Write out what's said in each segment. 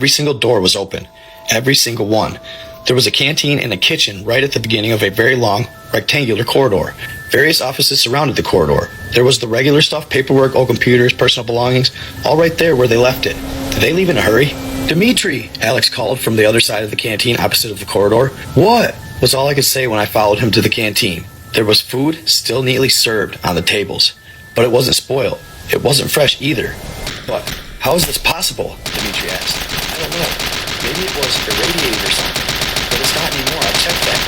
Every single door was open. Every single one. There was a canteen and a kitchen right at the beginning of a very long, rectangular corridor. Various offices surrounded the corridor. There was the regular stuff, paperwork, old computers, personal belongings, all right there where they left it. Did they leave in a hurry? "Dimitri!" Alex called from the other side of the canteen opposite of the corridor. "What?" was all I could say when I followed him to the canteen. There was food still neatly served on the tables, but it wasn't spoiled. It wasn't fresh either. "But how is this possible?" Dimitri asked. "I don't know. Maybe it was irradiated or something. But it's not anymore. I checked that.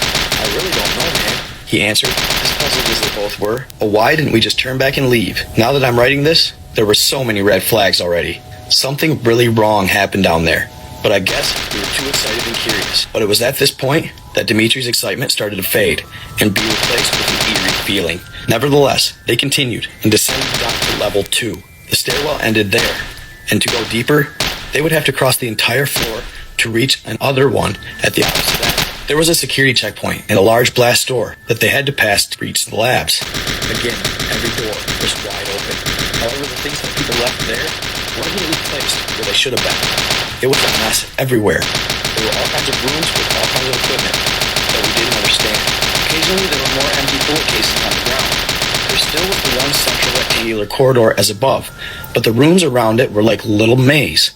I really don't know, man," he answered, as puzzled as they both were. "Well, why didn't we just turn back and leave? Now that I'm writing this, there were so many red flags already. Something really wrong happened down there. But I guess we were too excited and curious." But it was at this point that Dimitri's excitement started to fade and be replaced with an eerie feeling. Nevertheless, they continued and descended down to level 2. The stairwell ended there, and to go deeper, they would have to cross the entire floor to reach another one at the opposite end. There was a security checkpoint and a large blast door that they had to pass to reach the labs. Again, every door was wide open. However, the things that people left there weren't neatly placed where they should have been. It was a mess everywhere. There were all kinds of rooms with all kinds of equipment that we didn't understand. Occasionally, there were more empty bullet cases on the ground. There still was the one central rectangular corridor as above, but the rooms around it were like a little maze.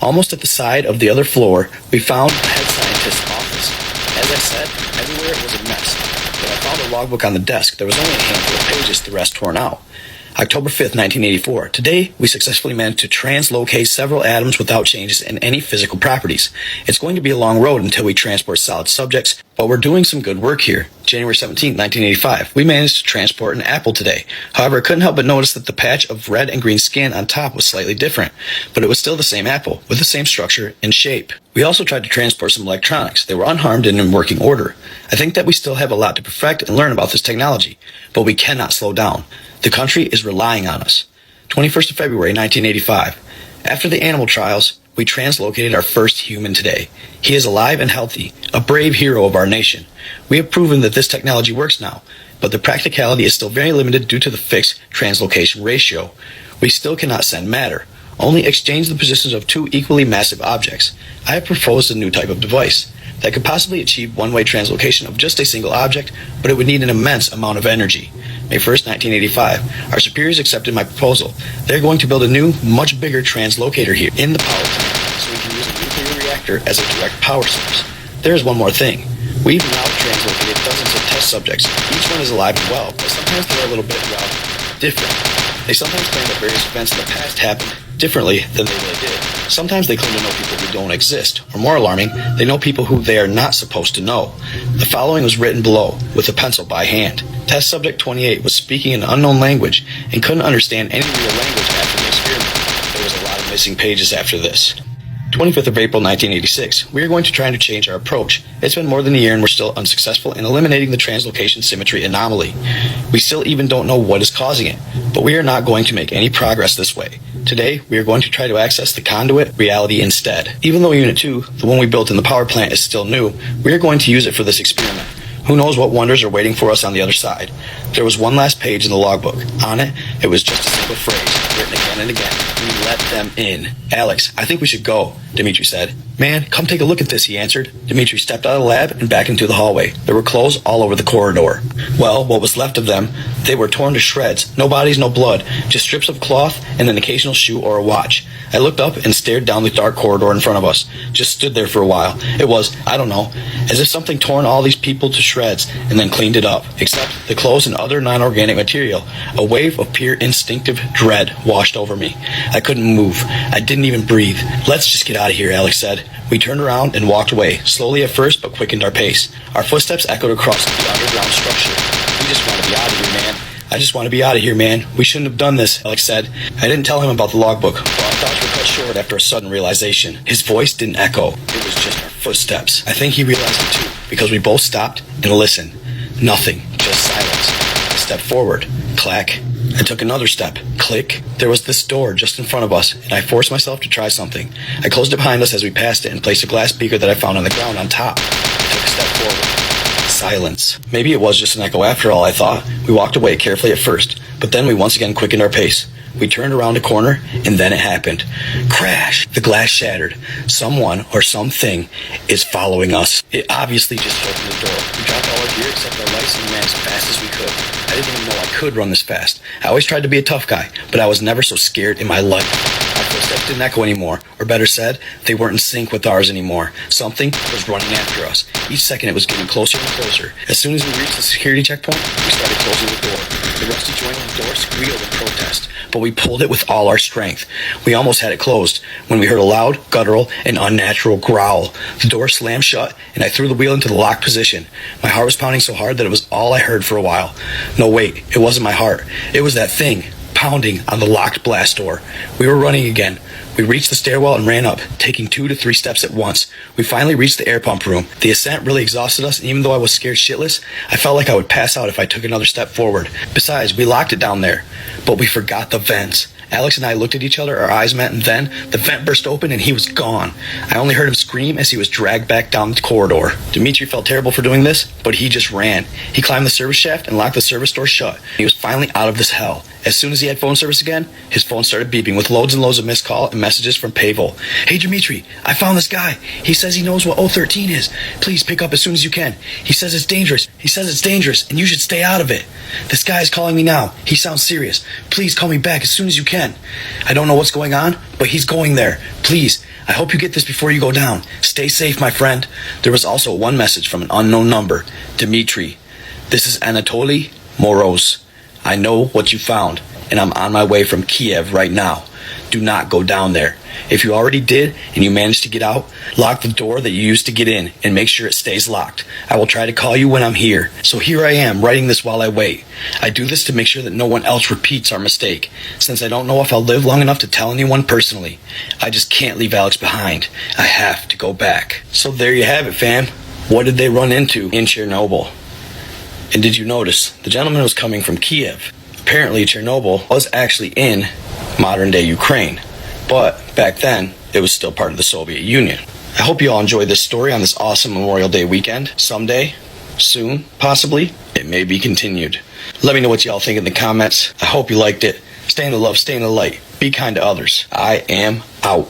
Almost at the side of the other floor, we found the head scientist's office. As I said, everywhere it was a mess. When I found a logbook on the desk, there was only a handful of pages, the rest torn out. October 5th, 1984. Today, we successfully managed to translocate several atoms without changes in any physical properties. It's going to be a long road until we transport solid subjects, but we're doing some good work here. January 17th, 1985. We managed to transport an apple today. However, I couldn't help but notice that the patch of red and green skin on top was slightly different, but it was still the same apple, with the same structure and shape. We also tried to transport some electronics. They were unharmed and in working order. I think that we still have a lot to perfect and learn about this technology, but we cannot slow down. The country is relying on us. 21st of February, 1985. After the animal trials, we translocated our first human today. He is alive and healthy, a brave hero of our nation. We have proven that this technology works now, but the practicality is still very limited due to the fixed translocation ratio. We still cannot send matter, only exchange the positions of two equally massive objects. I have proposed a new type of device that could possibly achieve one-way translocation of just a single object, but it would need an immense amount of energy. May 1st, 1985. Our superiors accepted my proposal. They're going to build a new, much bigger translocator here in the power plant, so we can use a nuclear reactor as a direct power source. There's one more thing. We've now translocated dozens of test subjects. Each one is alive and well, but sometimes they're a little bit, different. They sometimes claim that various events in the past happened differently than they really did. Sometimes they claim to know people who don't exist, or more alarming, they know people who they are not supposed to know. The following was written below, with a pencil by hand. Test subject 28 was speaking an unknown language and couldn't understand any real language after the experiment. There was a lot of missing pages after this. 25th of April, 1986. We are going to try to change our approach. It's been more than a year and we're still unsuccessful in eliminating the translocation symmetry anomaly. We still even don't know what is causing it, but we are not going to make any progress this way. Today, we are going to try to access the conduit reality instead. Even though Unit 2, the one we built in the power plant, is still new, we are going to use it for this experiment. Who knows what wonders are waiting for us on the other side. There was one last page in the logbook. On it, it was just a simple phrase, written again and again. We let them in. "Alex, I think we should go," Dimitri said. "Man, come take a look at this," he answered. Dimitri stepped out of the lab and back into the hallway. There were clothes all over the corridor. Well, what was left of them, they were torn to shreds. No bodies, no blood, just strips of cloth and an occasional shoe or a watch. I looked up and stared down the dark corridor in front of us. Just stood there for a while. It was, I don't know, as if something torn all these people to shreds and then cleaned it up. Except the clothes and other non-organic material. A wave of pure instinctive dread washed over me. I couldn't move. I didn't even breathe. "Let's just get out of here," Alex said. We turned around and walked away, slowly at first, but quickened our pace. Our footsteps echoed across the underground structure. "We just want to be out of here, man. I just want to be out of here, man. We shouldn't have done this," Alex said. I didn't tell him about the logbook, but our thoughts were cut short after a sudden realization. His voice didn't echo. It was just our footsteps. I think he realized it too, because we both stopped and listened. Nothing, just silence. I stepped forward. Clack. I took another step. Click. There was this door just in front of us, and I forced myself to try something. I closed it behind us as we passed it and placed a glass beaker that I found on the ground on top. I took a step forward. Silence. Maybe it was just an echo after all, I thought. We walked away carefully at first, but then we once again quickened our pace. We turned around a corner, and then it happened. Crash! The glass shattered. Someone or something is following us. It obviously just opened the door. We dropped all our gear except our lights and ran as fast as we could. I didn't even know I could run this fast. I always tried to be a tough guy, but I was never so scared in my life. Our footsteps didn't echo anymore, or better said, they weren't in sync with ours anymore. Something was running after us. Each second it was getting closer and closer. As soon as we reached the security checkpoint, we started closing the door. The rusty joint on the door squealed in protest, but we pulled it with all our strength. We almost had it closed when we heard a loud, guttural, and unnatural growl. The door slammed shut, and I threw the wheel into the locked position. My heart was pounding so hard that it was all I heard for a while. No, wait, it wasn't my heart. It was that thing pounding on the locked blast door. We were running again. We reached the stairwell and ran up, taking 2 to 3 steps at once. We finally reached the air pump room. The ascent really exhausted us, and even though I was scared shitless, I felt like I would pass out if I took another step forward. Besides, we locked it down there, but we forgot the vents. Alex and I looked at each other, our eyes met, and then the vent burst open and he was gone. I only heard him scream as he was dragged back down the corridor. Dimitri felt terrible for doing this, but he just ran. He climbed the service shaft and locked the service door shut. He was finally out of this hell. As soon as he had phone service again, his phone started beeping with loads and loads of missed call and messages from Pavel. Hey Dimitri, I found this guy. He says he knows what 013 is. Please pick up as soon as you can. He says it's dangerous. And you should stay out of it. This guy is calling me now. He sounds serious. Please call me back as soon as you can. I don't know what's going on, but he's going there. Please, I hope you get this before you go down. Stay safe, my friend. There was also one message from an unknown number. Dimitri, this is Anatoly Moroz. I know what you found, and I'm on my way from Kiev right now. Do not go down there. If you already did, and you managed to get out, lock the door that you used to get in, and make sure it stays locked. I will try to call you when I'm here. So here I am, writing this while I wait. I do this to make sure that no one else repeats our mistake, since I don't know if I'll live long enough to tell anyone personally. I just can't leave Alex behind. I have to go back. So there you have it, fam. What did they run into in Chernobyl? And did you notice, the gentleman was coming from Kiev. Apparently, Chernobyl was actually in modern-day Ukraine. But back then, it was still part of the Soviet Union. I hope you all enjoyed this story on this awesome Memorial Day weekend. Someday, soon, possibly, it may be continued. Let me know what y'all think in the comments. I hope you liked it. Stay in the love, stay in the light. Be kind to others. I am out.